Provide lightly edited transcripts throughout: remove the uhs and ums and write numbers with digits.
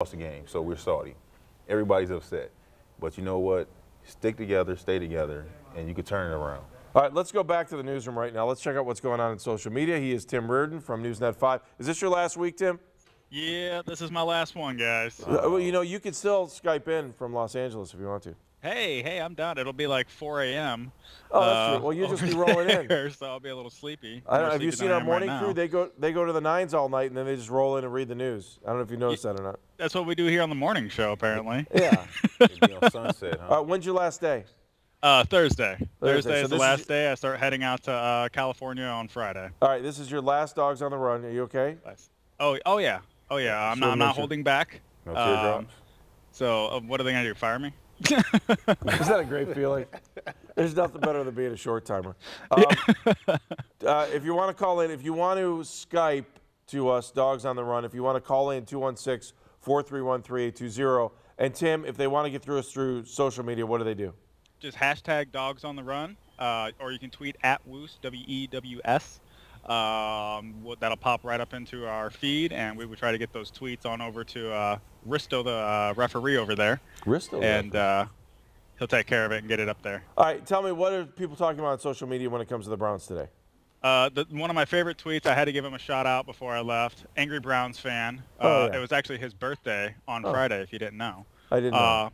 lost the game, so we're salty. Everybody's upset. But you know what? Stick together, stay together, and you can turn it around. All right, let's go back to the newsroom right now. Let's check out what's going on in social media. He is Tim Reardon from NewsNet5. Is this your last week, Tim? Yeah, this is my last one, guys. Well, you know, you can still Skype in from Los Angeles if you want to. Hey, I'm done. It'll be like 4 a.m. Oh, that's true. Well, you'll just be rolling in. So I'll be a little sleepy. I don't know. Have you seen our morning crew? They go to the 9s all night, and then they just roll in and read the news. I don't know if you noticed that or not. That's what we do here on the morning show, apparently. Yeah. It'd be on Sunset, huh? When's your last day? Thursday. Thursday is the last day. I start heading out to California on Friday. All right, this is your last Dogs on the Run. Are you okay? Oh yeah. I'm not holding back. No teardrops? So what are they gonna do? Fire me? Is that a great feeling? There's nothing better than being a short timer. If you want to call in, if you want to Skype to us, Dogs on the Run, if you want to call in, 216-431-3820. And Tim, if they want to get through us through social media, what do they do? Just hashtag Dogs on the Run, or you can tweet at WEWS, W-E-W-S. That'll pop right up into our feed, and we would try to get those tweets on over to Risto, the referee over there. Risto? And he'll take care of it and get it up there. All right, tell me, what are people talking about on social media when it comes to the Browns today? One of my favorite tweets, I had to give him a shout out before I left. Angry Browns fan. Yeah. It was actually his birthday on Friday, if you didn't know. I didn't know.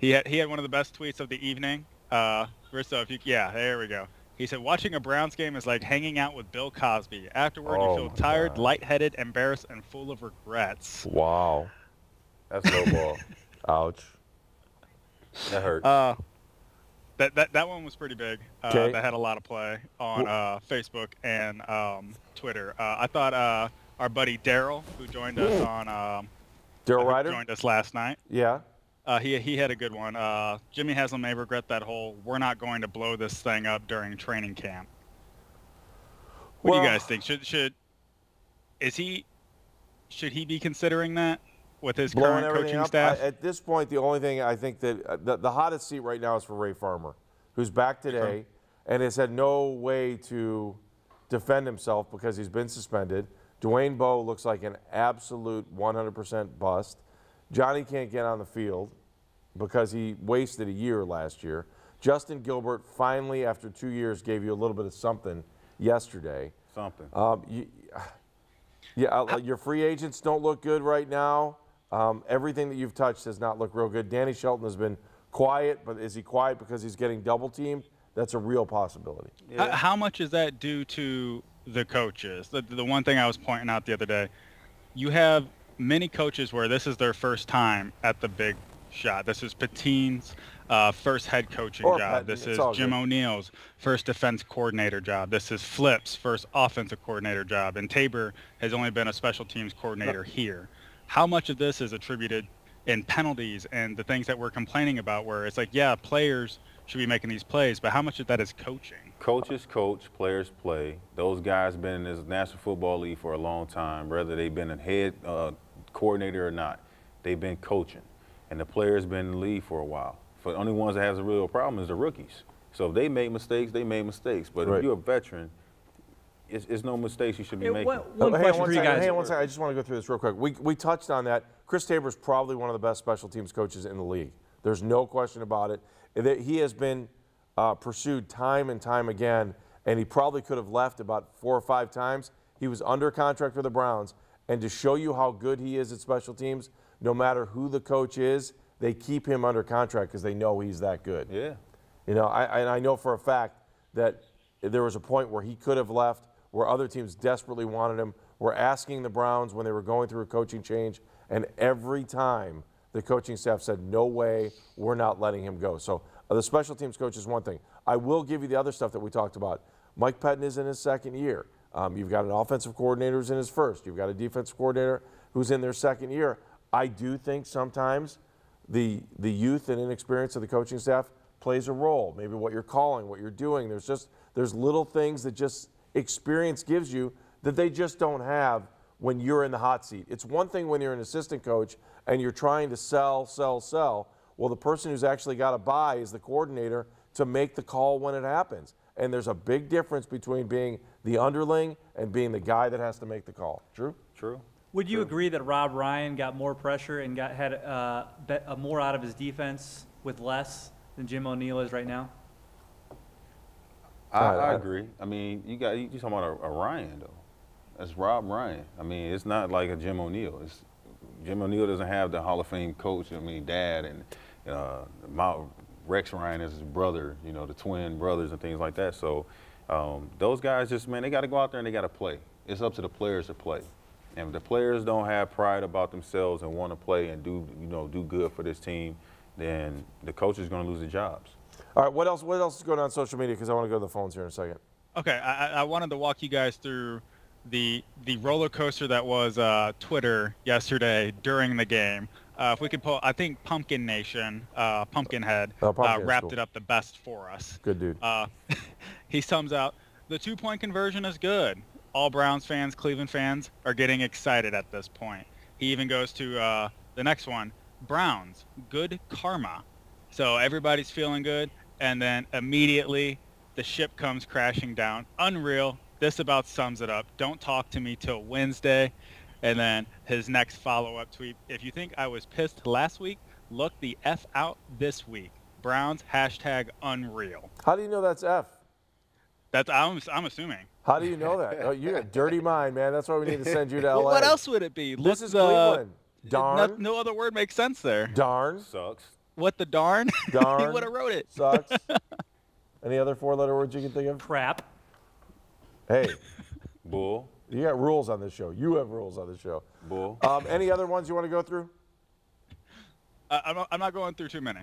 He had one of the best tweets of the evening. Risto, there we go. He said, watching a Browns game is like hanging out with Bill Cosby. Afterward, you feel tired, lightheaded, embarrassed, and full of regrets. Wow. That's low ball. Ouch. That hurts. That one was pretty big. That had a lot of play on Facebook and Twitter. I thought our buddy Daryl, who joined us on Daryl Ryder? joined us last night. Yeah. He had a good one. Jimmy Haslam may regret that whole "we're not going to blow this thing up during training camp." What do you guys think? Should he be considering that with his current coaching staff? At this point, the only thing I think that the hottest seat right now is for Ray Farmer, who's back today and has had no way to defend himself because he's been suspended. Dwayne Bowe looks like an absolute 100% bust. Johnny can't get on the field because he wasted a year last year. Justin Gilbert finally, after 2 years, gave you a little bit of something yesterday. Something. Your free agents don't look good right now. Everything that you've touched does not look real good. Danny Shelton has been quiet, but is he quiet because he's getting double teamed? That's a real possibility. Yeah. How much is that due to the coaches? The one thing I was pointing out the other day, you have many coaches where this is their first time at the big shot. This is Patine's first head coaching job. This is Jim O'Neill's first defense coordinator job. This is Flip's first offensive coordinator job. And Tabor has only been a special teams coordinator here. How much of this is attributed in penalties and the things that we're complaining about where it's like, yeah, players should be making these plays, but how much of that is coaching? Coaches coach, players play. Those guys been in this National Football League for a long time, whether they've been a head coordinator or not. They've been coaching, and the players been in the league for a while. For the only ones that has a real problem is the rookies. So if they make mistakes, they made mistakes. But if you're a veteran, it's no mistakes you should be making. One question for you guys. Hang on one second. I just want to go through this real quick. We touched on that. Chris Tabor is probably one of the best special teams coaches in the league. There's no question about it. He has been pursued time and time again, and he probably could have left about 4 or 5 times. He was under contract with the Browns, and to show you how good he is at special teams, no matter who the coach is, they keep him under contract because they know he's that good. Yeah. You know, I know for a fact that there was a point where he could have left, where other teams desperately wanted him, were asking the Browns when they were going through a coaching change, and every time the coaching staff said, no way, we're not letting him go. So the special teams coach is one thing. I will give you the other stuff that we talked about. Mike Pettin is in his second year. You've got an offensive coordinator who's in his first. You've got a defensive coordinator who's in their second year. I do think sometimes the youth and inexperience of the coaching staff plays a role. Maybe what you're calling, what you're doing. There's little things that just experience gives you that they just don't have when you're in the hot seat. It's one thing when you're an assistant coach and you're trying to sell. Well, the person who's actually got to buy is the coordinator to make the call when it happens. And there's a big difference between being the underling and being the guy that has to make the call. True? True. Would you agree that Rob Ryan got more pressure and had more out of his defense with less than Jim O'Neill is right now? I agree. I mean, you talking about a Ryan though. That's Rob Ryan. I mean, it's not like a Jim O'Neill. Jim O'Neill doesn't have the Hall of Fame coach. I mean, dad and Rex Ryan is his brother. You know, the twin brothers and things like that. So those guys just, man, they got to go out there and they got to play. It's up to the players to play. And if the players don't have pride about themselves and want to play and do good for this team, then the coach is going to lose their jobs. All right, what else is going on social media? Because I want to go to the phones here in a second. Okay, I wanted to walk you guys through the roller coaster that was Twitter yesterday during the game. If we could pull, I think Pumpkin Nation, Pumpkinhead, wrapped it up the best for us. Good dude. He sums out, the 2-point conversion is good. All Browns fans, Cleveland fans are getting excited at this point. He even goes to the next one, Browns, good karma. So everybody's feeling good, and then immediately the ship comes crashing down. Unreal. This about sums it up. Don't talk to me till Wednesday. And then his next follow-up tweet, if you think I was pissed last week, look the F out this week. Browns, #unreal. How do you know that's F? That's I'm assuming. How do you know that? Oh, you got a dirty mind, man. That's why we need to send you to LA. Well, what else would it be? This is Cleveland. Darn. No other word makes sense there. Darn. Sucks. What the darn? Darn. He would have wrote it. Sucks. Any other 4-letter words you can think of? Crap. Hey. Bull. You got rules on this show. You have rules on this show. Bull. Any other ones you want to go through? I'm not going through too many.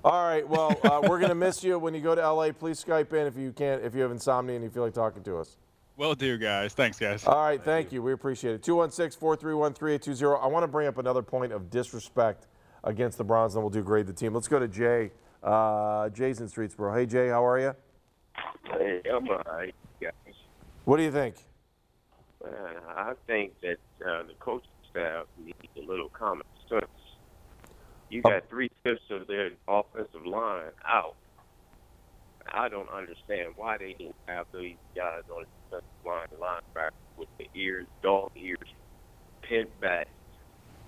All right. Well, we're going to miss you when you go to LA. Please Skype in if you have insomnia and you feel like talking to us. Will do, guys. Thanks, guys. All right. Thank you. We appreciate it. 216-431-3820. I want to bring up another point of disrespect against the Browns, then we'll do grade the team. Let's go to Jay. Jay's in Streetsboro. Hey, Jay, how are you? Hey, I'm all right, guys. What do you think? I think that the coaching staff needs a little common sense. You got 3/5 of their offensive line out. I don't understand why they didn't have these guys on the defensive line, linebackers with the ears, dog ears, pinned back,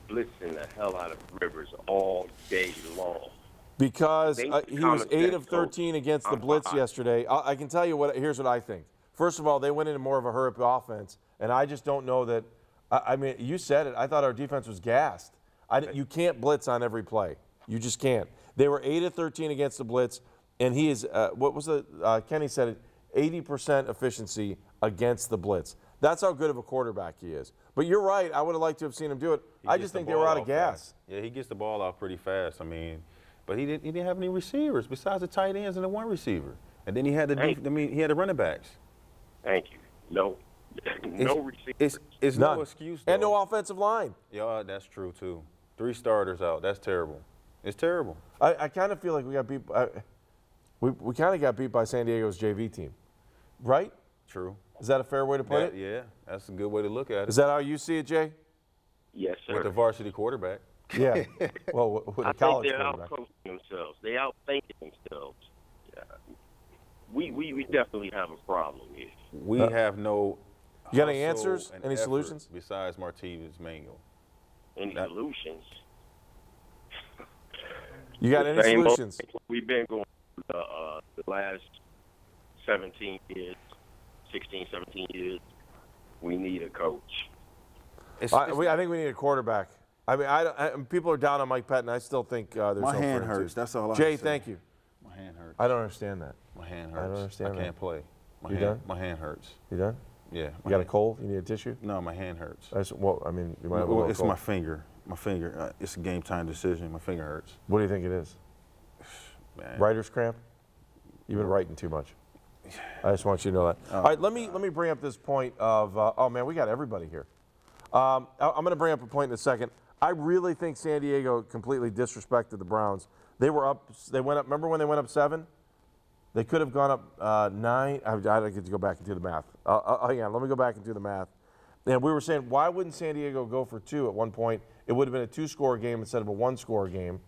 blitzing the hell out of Rivers all day long. Because he was 8 of 13 against the blitz yesterday. I can tell you here's what I think. First of all, they went into more of a hurry-up offense, and I just don't know that. I mean, you said it. I thought our defense was gassed. You can't blitz on every play. You just can't. They were 8 of 13 against the blitz, and he is, what was the, Kenny said it, 80% efficiency against the blitz. That's how good of a quarterback he is. But you're right. I would have liked to have seen him do it. I just think they were out of gas. Yeah, he gets the ball out pretty fast. I mean, but he didn't have any receivers besides the tight ends and the one receiver. And then he had he had the running backs. Thank you. No receivers. It's no excuse, though. And no offensive line. Yeah, that's true, too. 3 starters out. That's terrible. It's terrible. I kind of feel like we got beat. We kind of got beat by San Diego's JV team, right? True. Is that a fair way to put it? Yeah, that's a good way to look at it. Is that how you see it, Jay? Yes, sir. With the varsity quarterback. Yeah. Well, with a college they're quarterback. out-coaching themselves. They out-thinking themselves. We definitely have a problem here. We have no. You got any hustle answers? and Any effort solutions? besides Martinez Mango? Any solutions? You got any Same solutions? We've been going the last 17 years, 16, 17 years. We need a coach. I think we need a quarterback. I mean, people are down on Mike Pettin. I still think there's My no hand fortitude. hurts. That's all I Jay, have to say. thank you. My hand hurts. I don't understand that. My hand hurts. I don't understand I can't play. You done? My hand hurts. You done? Yeah. You got a cold? You need a tissue? No, my hand hurts. Well, I mean, you might have a little It's cold. my finger. My finger. It's a game time decision. My finger hurts. What do you think it is? Man. Writer's cramp? You've been writing too much. I just want you to know that. All right, let me bring up this point of, oh man, we got everybody here. I'm going to bring up a point in a second. I really think San Diego completely disrespected the Browns. They went up, remember when they went up 7? They could have gone up 9. I get to go back and do the math. Hang on, let me go back and do the math. And we were saying, why wouldn't San Diego go for 2 at one point? It would have been a 2-score game instead of a 1-score game.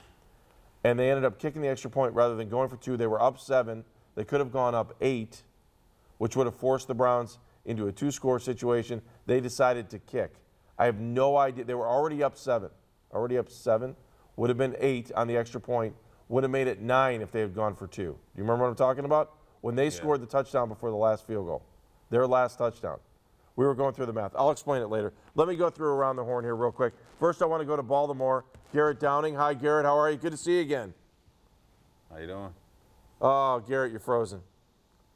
And they ended up kicking the extra point rather than going for 2. They were up 7. They could have gone up 8, which would have forced the Browns into a 2-score situation. They decided to kick. I have no idea. They were already up 7. Already up 7. Would have been 8 on the extra point. Would have made it 9 if they had gone for 2. Do you remember what I'm talking about? When they scored the touchdown before the last field goal. Their last touchdown. We were going through the math. I'll explain it later. Let me go through around the horn here real quick. First, I want to go to Baltimore. Garrett Downing. Hi, Garrett. How are you? Good to see you again. How you doing? Oh, Garrett, you're frozen.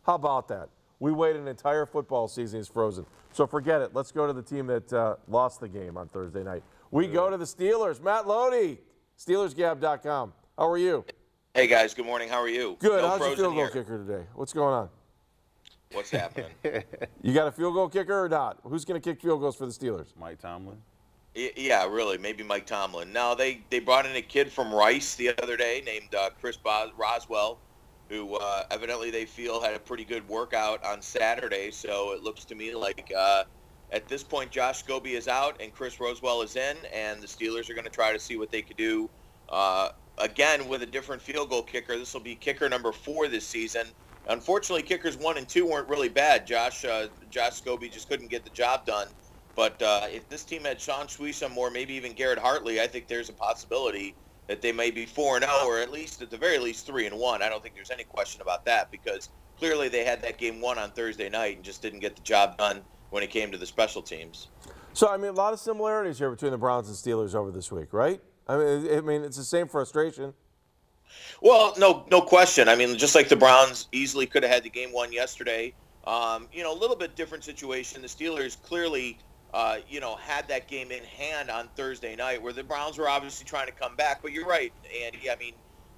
How about that? We waited an entire football season. He's frozen. So forget it. Let's go to the team that lost the game on Thursday night. We go to the Steelers. Matt Lodi, SteelersGab.com. How are you? Hey, guys. Good morning. How are you? Good. No How's your frozen field goal here. kicker today? What's going on? What's happening? You got a field goal kicker or not? Who's going to kick field goals for the Steelers? Mike Tomlin. Yeah, really. Maybe Mike Tomlin. No, they brought in a kid from Rice the other day named Chris Roswell, who evidently they feel had a pretty good workout on Saturday. So it looks to me like at this point Josh Scobie is out and Chris Roswell is in, and the Steelers are going to try to see what they could do again with a different field goal kicker. This will be kicker number 4 this season. Unfortunately, kickers 1 and 2 weren't really bad. Josh Scobie just couldn't get the job done. But if this team had Sean Schwiesom or maybe even Garrett Hartley, I think there's a possibility that they may be 4-0 or at the very least 3-1. I don't think there's any question about that because clearly they had that game won on Thursday night and just didn't get the job done when it came to the special teams. So, I mean, a lot of similarities here between the Browns and Steelers over this week, right? I mean, it's the same frustration. Well, no question. I mean, just like the Browns easily could have had the game won yesterday. A little bit different situation. The Steelers clearly, had that game in hand on Thursday night, where the Browns were obviously trying to come back. But you're right, Andy. I mean,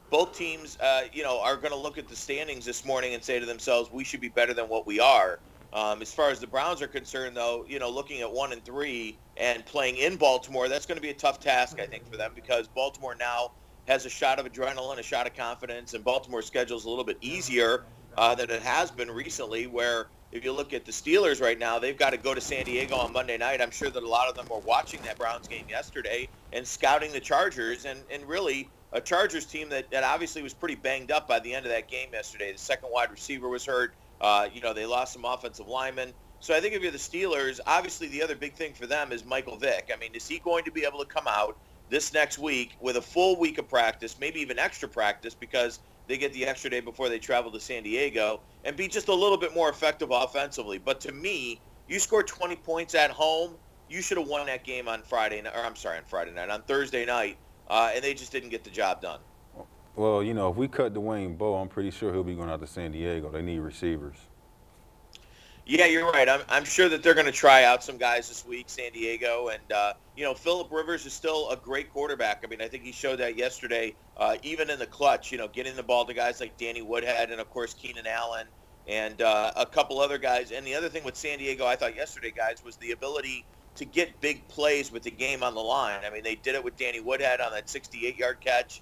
both teams, are going to look at the standings this morning and say to themselves, we should be better than what we are. As far as the Browns are concerned, though, looking at 1 and 3 and playing in Baltimore, that's going to be a tough task, I think, for them because Baltimore now has a shot of adrenaline, a shot of confidence, and Baltimore's schedule is a little bit easier than it has been recently, where if you look at the Steelers right now, they've got to go to San Diego on Monday night. I'm sure that a lot of them were watching that Browns game yesterday and scouting the Chargers, and really a Chargers team that obviously was pretty banged up by the end of that game yesterday. The second wide receiver was hurt. They lost some offensive linemen. So I think if you're the Steelers, obviously the other big thing for them is Michael Vick. I mean, is he going to be able to come out this next week with a full week of practice, maybe even extra practice because they get the extra day before they travel to San Diego, and be just a little bit more effective offensively? But to me, you scored 20 points at home, you should have won that game on Thursday night, and they just didn't get the job done. Well, if we cut Dwayne Bowe, I'm pretty sure he'll be going out to San Diego. They need receivers. Yeah, you're right. I'm sure that they're going to try out some guys this week, San Diego. And, Phillip Rivers is still a great quarterback. I mean, I think he showed that yesterday, even in the clutch, getting the ball to guys like Danny Woodhead and, of course, Keenan Allen and a couple other guys. And the other thing with San Diego, I thought yesterday, guys, was the ability to get big plays with the game on the line. I mean, they did it with Danny Woodhead on that 68-yard catch.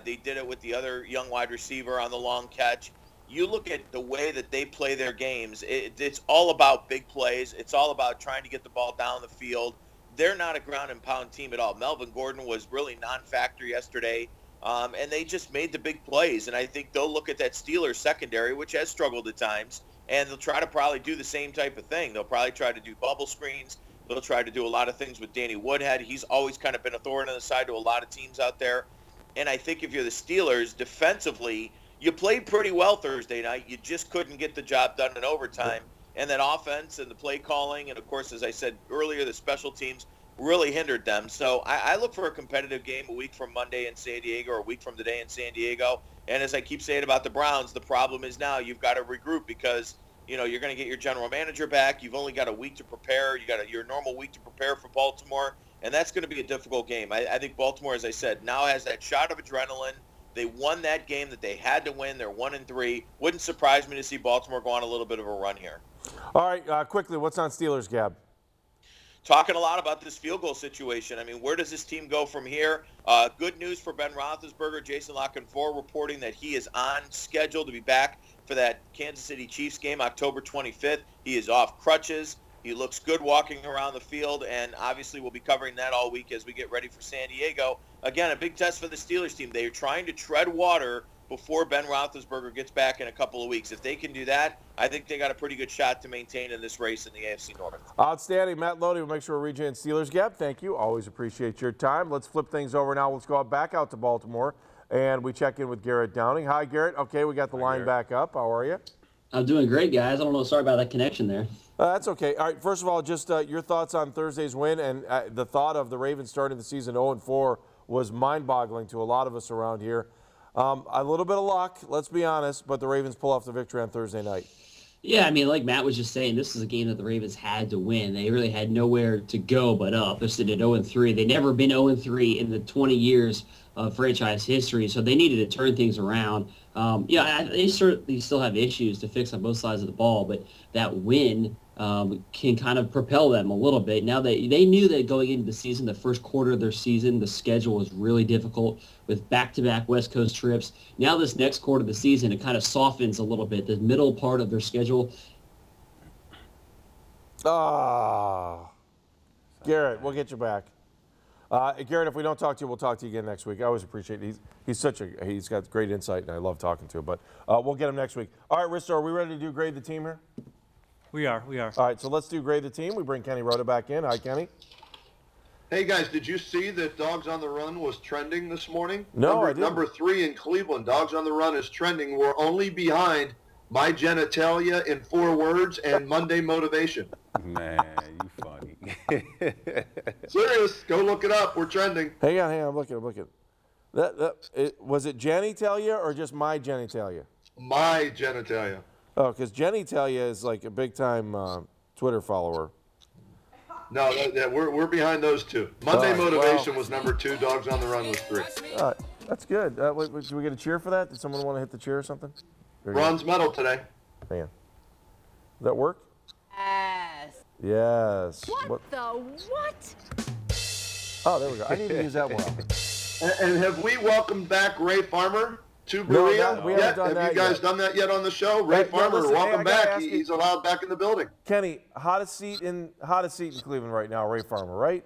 They did it with the other young wide receiver on the long catch. You look at the way that they play their games, it's all about big plays. It's all about trying to get the ball down the field. They're not a ground and pound team at all. Melvin Gordon was really non-factor yesterday, and they just made the big plays. And I think they'll look at that Steelers secondary, which has struggled at times, and they'll try to probably do the same type of thing. They'll probably try to do bubble screens. They'll try to do a lot of things with Danny Woodhead. He's always kind of been a thorn in the side to a lot of teams out there. And I think if you're the Steelers, defensively, you played pretty well Thursday night. You just couldn't get the job done in overtime. And that offense and the play calling and, of course, as I said earlier, the special teams really hindered them. So I look for a competitive game a week from Monday in San Diego or a week from today in San Diego. And as I keep saying about the Browns, the problem is now you've got to regroup because, you're going to get your general manager back. You've only got a week to prepare. You got your normal week to prepare for Baltimore. And that's going to be a difficult game. I think Baltimore, as I said, now has that shot of adrenaline. They won that game that they had to win. They're 1 and 3. Wouldn't surprise me to see Baltimore go on a little bit of a run here. All right, quickly, what's on Steelers, Gab? Talking a lot about this field goal situation. I mean, where does this team go from here? Good news for Ben Roethlisberger. Jason La Canfora reporting that he is on schedule to be back for that Kansas City Chiefs game, October 25th. He is off crutches. He looks good walking around the field, and obviously we'll be covering that all week as we get ready for San Diego. Again, a big test for the Steelers team. They are trying to tread water before Ben Roethlisberger gets back in a couple of weeks. If they can do that, I think they got a pretty good shot to maintain in this race in the AFC North. Outstanding. Matt Lodi will make sure we read you in Steelers Gap. Thank you. Always appreciate your time. Let's flip things over now. Let's go back out to Baltimore, and we check in with Garrett Downing. Hi, Garrett. Okay, we got the line back up. How are you? I'm doing great, guys. I don't know. Sorry about that connection there. That's okay. All right, first of all, just your thoughts on Thursday's win, and the thought of the Ravens starting the season 0-4 was mind-boggling to a lot of us around here. A little bit of luck, let's be honest, but the Ravens pull off the victory on Thursday night. Yeah, I mean, like Matt was just saying, this is a game that the Ravens had to win. They really had nowhere to go but up. They're sitting at 0-3. They've never been 0-3 in the 20 years of franchise history, so they needed to turn things around. They certainly still have issues to fix on both sides of the ball, but that win can kind of propel them a little bit. Now they knew that going into the season, the first quarter of their season, the schedule was really difficult with back-to-back West Coast trips. Now this next quarter of the season, it kind of softens a little bit. The middle part of their schedule. Garrett, we'll get you back. Garrett, if we don't talk to you, we'll talk to you again next week. I always appreciate it. He's got great insight, and I love talking to him. But we'll get him next week. All right, Risto, are we ready to do grade the team here? We are. All right, so let's do grade the team. We bring Kenny Rhoda back in. Hi, Kenny. Hey, guys, did you see that Dogs on the Run was trending this morning? No, I didn't. Number 3 in Cleveland, Dogs on the Run is trending. We're only behind My Genitalia in 4 words and Monday Motivation. Man, you funny. Serious. Go look it up. We're trending. Hang on. I'm looking. Was it genitalia or just my genitalia? My Genitalia. Oh, because genitalia is like a big-time Twitter follower. No, we're behind those two. Monday Motivation was number 2. Dogs on the Run was 3. That's good. Should we get a cheer for that? Did someone want to hit the cheer or something? Bronze medal today. Hang on. Does that work? Yes. What the what? Oh, there we go. I need to use that more often. And have we welcomed back Ray Farmer to No, Berea we haven't done Have that you guys yet. done that yet on the show? Ray Farmer, listen, welcome I gotta back. ask you- He's allowed back in the building. Kenny, hottest seat in Cleveland right now, Ray Farmer, right?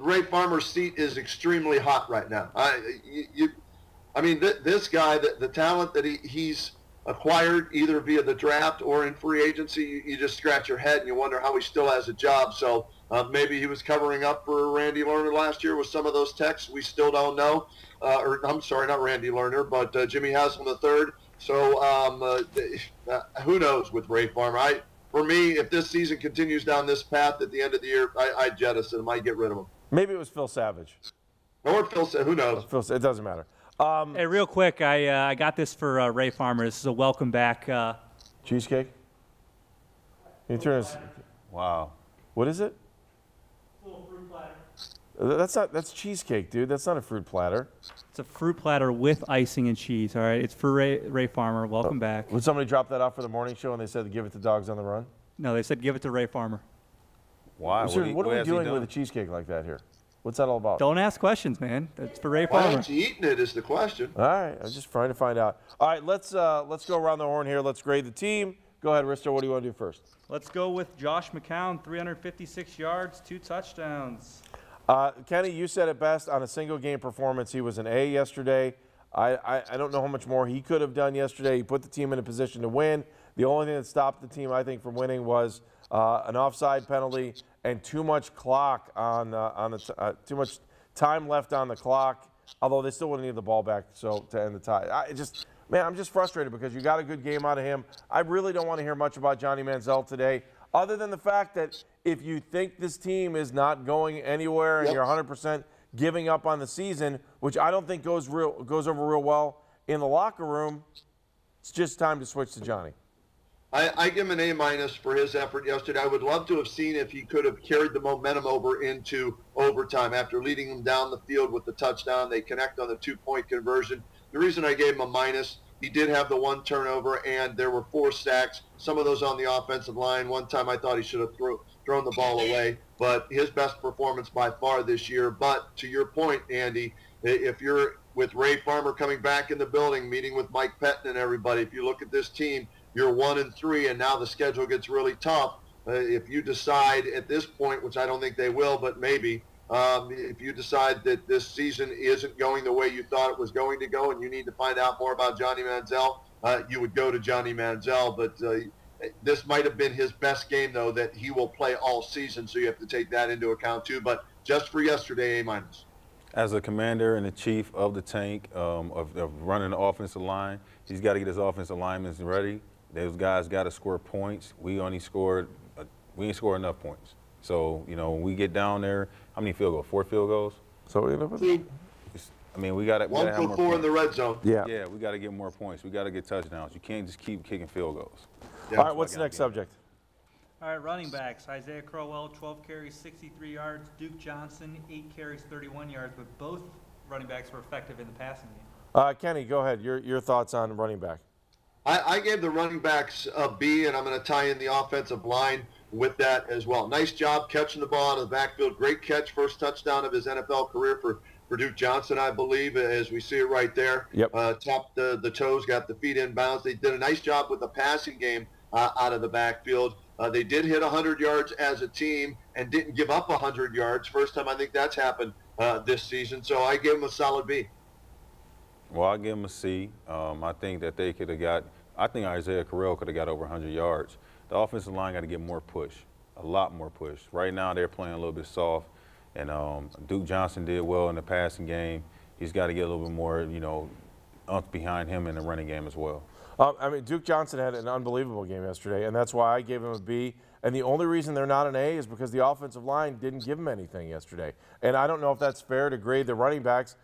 Ray Farmer's seat is extremely hot right now. This guy, the talent that he's acquired either via the draft or in free agency, you just scratch your head and you wonder how he still has a job. So maybe he was covering up for Randy Lerner last year with some of those texts. We still don't know. I'm sorry, not Randy Lerner, but Jimmy Haslam III. So who knows with Ray Farmer? For me, if this season continues down this path at the end of the year, I'd jettison him. I'd get rid of him. Maybe it was Phil Savage. Or Phil Savage. Who knows? It doesn't matter. Hey, real quick, I got this for Ray Farmer. This is a welcome back. Cheesecake? Can you turn this? Wow. What is it? Little fruit platter. That's cheesecake, dude. That's not a fruit platter. It's a fruit platter with icing and cheese. All right, it's for Ray Farmer. Welcome back. Would somebody drop that off for the morning show and they said to give it to Dogs on the Run? No, they said give it to Ray Farmer. Why? What are we has he doing done? with a cheesecake like that here? What's that all about? Don't ask questions, man. It's for Ray Why Farmer. aren't you eating it is the question. All right, I'm just trying to find out. All right, let's go around the horn here. Let's grade the team. Go ahead, Risto. What do you want to do first? Let's go with Josh McCown, 356 yards, 2 touchdowns. Kenny, you said it best on a single game performance. He was an A yesterday. I don't know how much more he could have done yesterday. He put the team in a position to win. The only thing that stopped the team, I think, from winning was an offside penalty and too much clock too much time left on the clock. Although they still wouldn't need the ball back to end the tie. I'm just frustrated because you got a good game out of him. I really don't want to hear much about Johnny Manziel today, other than the fact that if you think this team is not going anywhere and you're 100% giving up on the season, which I don't think goes over real well in the locker room, it's just time to switch to Johnny. I give him an A- for his effort yesterday. I would love to have seen if he could have carried the momentum over into overtime after leading them down the field with the touchdown. They connect on the 2-point conversion. The reason I gave him a minus, he did have the 1 turnover, and there were 4 sacks, some of those on the offensive line. One time I thought he should have thrown the ball away, but his best performance by far this year. But to your point, Andy, if you're with Ray Farmer coming back in the building, meeting with Mike Pettin and everybody, if you look at this team, you're 1-3, and now the schedule gets really tough. If you decide at this point, which I don't think they will, but maybe, If you decide that this season isn't going the way you thought it was going to go and you need to find out more about Johnny Manziel, you would go to Johnny Manziel. But this might have been his best game, though, that he will play all season, so you have to take that into account, too. But just for yesterday, A-. As a commander and the chief of the tank of running the offensive line, he's got to get his offensive linemen ready. Those guys got to score points. We ain't scored enough points. So, you know, when we get down there, how many field goals? 4 field goals? So, I mean, we got to One for 4 in the red zone. Yeah. Yeah, we got to get more points. We got to get touchdowns. You can't just keep kicking field goals. Yeah. All right, what's the next subject? All right, running backs. Isaiah Crowell, 12 carries, 63 yards. Duke Johnson, 8 carries, 31 yards. But both running backs were effective in the passing game. Kenny, go ahead. Your thoughts on running back. I gave the running backs a B, and I'm going to tie in the offensive line with that as well. Nice job catching the ball out of the backfield. Great catch, first touchdown of his NFL career for Duke Johnson, I believe, as we see it right there. Yep. Tapped the toes, got the feet in bounds. They did a nice job with the passing game out of the backfield. They did hit 100 yards as a team and didn't give up 100 yards. First time I think that's happened this season. So I gave them a solid B. Well, I give them a C. I think that they could have got. I think Isaiah Crowell could have got over 100 yards. The offensive line got to get more push, a lot more push. Right now they're playing a little bit soft, and Duke Johnson did well in the passing game. He's got to get a little bit more, you know, umph behind him in the running game as well. I mean, Duke Johnson had an unbelievable game yesterday, and that's why I gave him a B. And the only reason they're not an A is because the offensive line didn't give him anything yesterday. And I don't know if that's fair to grade the running backs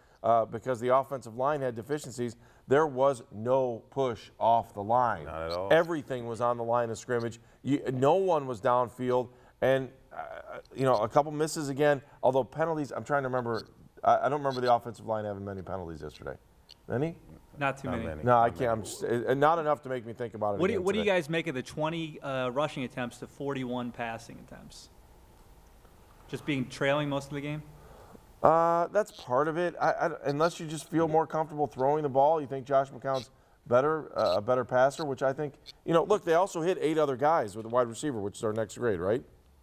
because the offensive line had deficiencies. There was no push off the line. Not at all. Everything was on the line of scrimmage. No one was downfield. And, you know, a couple misses again, although penalties, I'm trying to remember. I don't remember the offensive line having many penalties yesterday. Any? Not too many. No, I can't. I'm just, not enough to make me think about it. What do you guys make of the 20 rushing attempts to 41 passing attempts? Just being trailing most of the game? That's part of it. Unless you just feel more comfortable throwing the ball, you think Josh McCown's a better passer, which I think, you know, look, they also hit 8 other guys with a wide receiver, which is our next grade, right?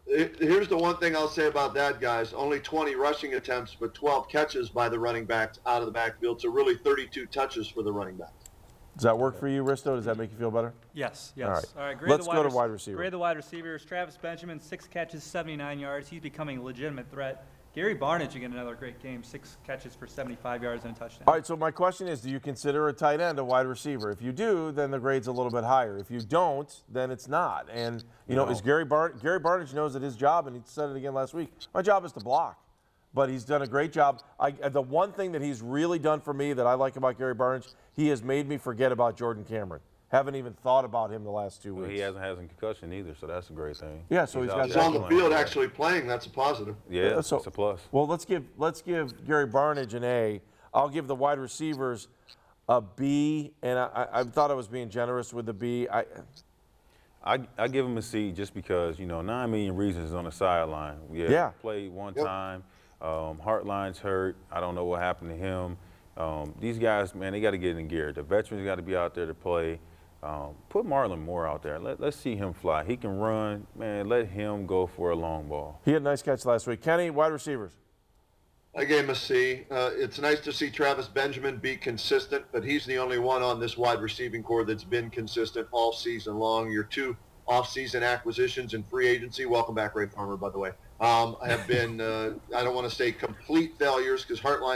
Here's the one thing I'll say about that, guys. Only 20 rushing attempts, but 12 catches by the running backs out of the backfield, so really 32 touches for the running backs. Does that work for you, Risto? Does that make you feel better? Yes, yes. All right. Grade Let's go to wide receiver. Grade the wide receivers. Travis Benjamin, 6 catches, 79 yards. He's becoming a legitimate threat. Gary Barnidge, again, another great game, 6 catches for 75 yards and a touchdown. All right, so my question is, do you consider a tight end a wide receiver? If you do, then the grade's a little bit higher. If you don't, then it's not. And, you know, is Gary Barnidge knows that his job, and he said it again last week, my job is to block. But he's done a great job. The one thing that he's really done for me that I like about Gary Barnidge, he has made me forget about Jordan Cameron. Haven't even thought about him the last 2 weeks. Well, he hasn't had a concussion either, so that's a great thing. Yeah, so he's got He's on the field actually playing. That's a positive. Yeah, that's a plus. Well, let's give Gary Barnidge an A. I'll give the wide receivers a B, and I thought I was being generous with the B. I give him a C just because, you know, 9 million reasons on the sideline. Yeah. Played one time. Hartline's hurt. I don't know what happened to him. These guys, man, they got to get in gear. The veterans got to be out there to play. Put Marlon Moore out there. Let's see him fly. He can run. Man, let him go for a long ball. He had a nice catch last week. Kenny, wide receivers. I gave him a C. It's nice to see Travis Benjamin be consistent, but he's the only one on this wide receiving core that's been consistent all season long. Your 2 off-season acquisitions and free agency, welcome back, Ray Farmer, by the way, have been, I don't want to say complete failures because Hartline